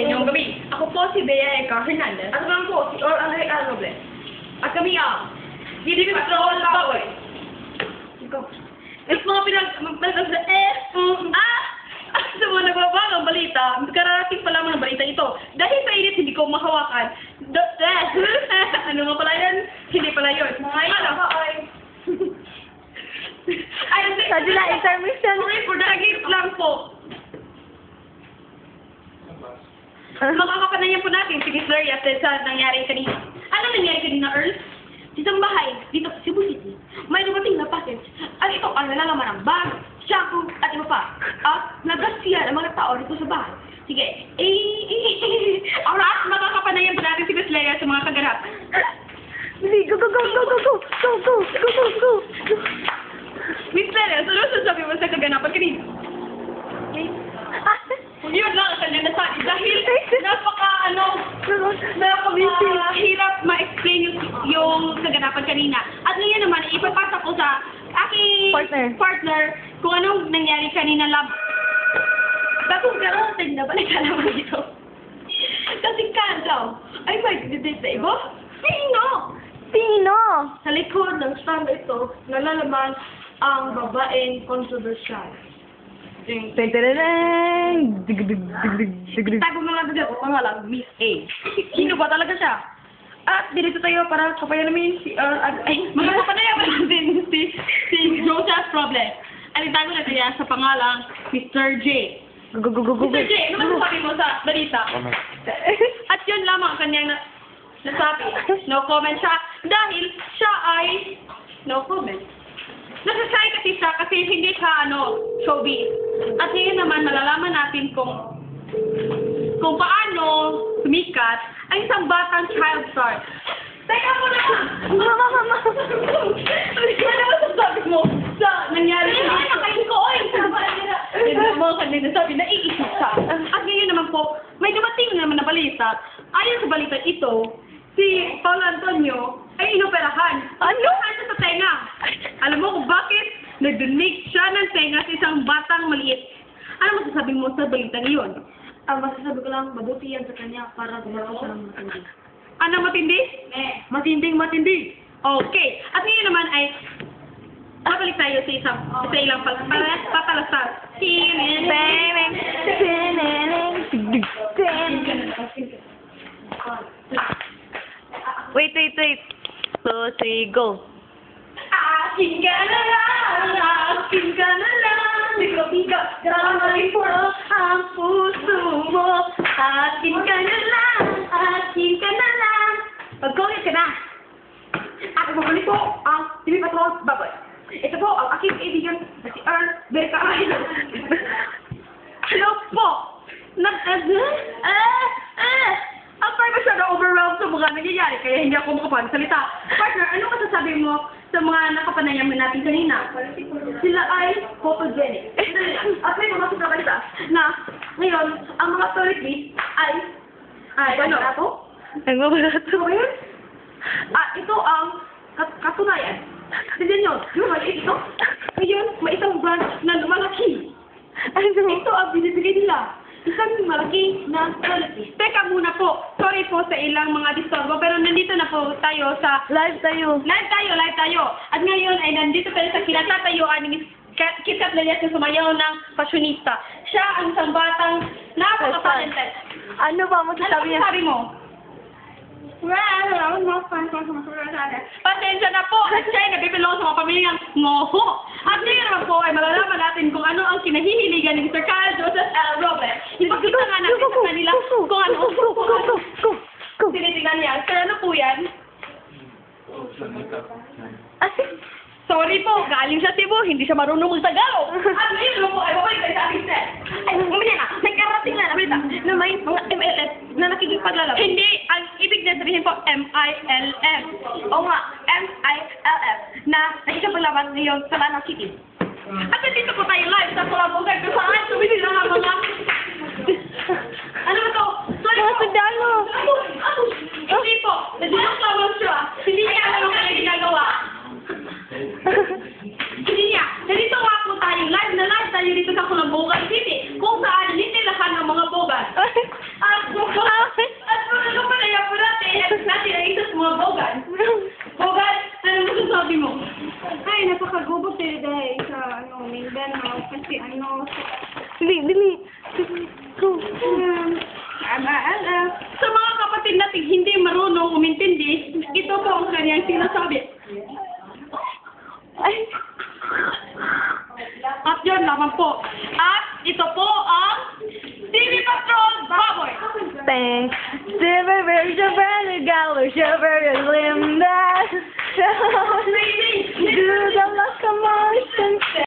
Ngayong gabi, ako po si Bea Eka Hernandez. At naman po si Andre Robles. At kami ang Didi Patrol Power. At mga pinag-malagay sa sa mga nagbabagang balita, kararating pa lamang ng balita ito. Dahil sa init, hindi ko mahawakan. Ano nga pala yan? Hindi pala yun. Sadila, intermission. Sorry for the gift lang po. Makakapanayan po natin si Miss Larry after sa nangyari kanina. Ano nangyari kanina, Earl? Sa isang bahay, dito sa Cebu City, may dumating na package. At ito ang nalalaman ng bag, shampoo, at iba pa. At nagasya ng mga tao dito sa bahay. Sige, alright, makakapanayan po natin si Miss Larry sa mga kaganap. Go, go, go, go, go, go, go, go, go, go, go. Miss Larry, ano sasabi mo sa kaganapan kanina? Yun lang ang kanya nasabi dahil napaka-hirap ma-explain yung kaganapan kanina. At ngayon naman, ipapasa ko sa aking partner kung anong nangyari kanina lab. Bagong karating na balik ka naman dito. Kasi Kandaw ay may didate sa iba. Sino? Sino? Sa likod ng stand ito, nalalaman ang babaeng controversial. Tago mga dagat o pangalan, Miss A. Sino ba talaga siya? At dito tayo para kapayan namin si mga kapanayan pa natin si Joseph's Problem. At itago natin yan sa pangalang Mr. J. Go, go, go, go, go. Mr. J, ano masasabi mo sa balita? At yun lamang ang kanyang nasabi. No comment siya dahil siya ay no comment. Nasasay kasi siya kasi hindi siya showbiz. At ngayon naman malalaman natin kung paano sumikat ang isang batang child star. Teka muna! Mama! Ano masasabi mo sa nangyari sa nakain ko? Oy! Hindi mo kanina sabi na iisip siya. At ngayon naman po, may dumating naman na balita. Ayon sa balita ito, si Paulo Antonio ay inoperahan. Ano? Ano sa tenga? Alam mo kung bakit? Nag-donate siya ng tenga sa isang batang maliit. Ano masasabi mo sa balita niyon? Ang masasabi ko lang, mabuti yan sa kanya para gumawa siya ng matindi. Ano matindi? Matinding-matindi. Okay. At ngayon naman ay babalik tayo sa ilang papalasar. Wait. 2, 3, go. Akin ka na lang, bigo-bigo, gramay po ang puso mo. Akin ka na lang. Pag-comment ka na. Ako babalik po ang TV Patrol Baboy. Ito po ang aking kaibigan na si Earl Bercaray. Hello po. Ang parang siya na-overwhelmed sa mga nangyayari, kaya hindi ako makapagsalita. Partner, ano masasabi mo sa mga nakapanayam natin kanina? Sila ay photogenic. At may mga balita na ngayon, ang mga authorities ay ano? Nagbabalato. Ito ang katunayan. Tignan nyo, yung maliit ito. Ngayon, may isang branch na malaki. Ito ang binibigay nila. Isang malaki na quality. Teka muna po. Sorry po sa ilang mga disturbo, pero nandito na po tayo sa... Live tayo. At ngayon ay nandito tayo sa kinatatayuan ni Miss Kitkat Leyes na sumayaw ng fashionista. Siya ang isang batang napaka-talented. Ano ba masasabi niya? Ano sabi mo? Pasensya na po at siya ay nabibilo sa mga pamilyang ngoho. At ngayon naman po ay malalaman natin kung ano ang kinahihiligan ni Mr. Carl Joseph L. Robles. Ipagkita nga natin sa kanila kung ano tinitingnan niya. Sir, ano po yan? Sorry po, galing sa Cebu, hindi siya marunong mag-Tagalog. At ngayon naman po ay babalik tayo sa ating set. Ay, mamaya na, may karating na balita na may mga MLF na nakikipaglalab. Hindi, ang ibig na sabihin po, MILF. O nga, MILF na nakikipaglaban ngayon sa Lanao City. At dito po tayo live sa Pulabugan kung saan sumili na nga mga... Ano ba to? Sorry po. Sundalo. Hindi po, nagdilok lamang siya. Hindi niya alam ang kanyang ginagawa. Hindi niya. Nandito nga po tayo live na live tayo dito sa Pulabugan City kung saan nitilahan ng mga bogan. At holiday sa Mindanao kasi Dili. Go. Sa mga kapatid natin hindi marunong umintindi, ito po ang kanyang sinasabi. Ay. At yun naman po. At ito po ang TV Patrol Baboy. Thanks. Shiver, shiver, galler, shiver, limb, that. Do the locomotion.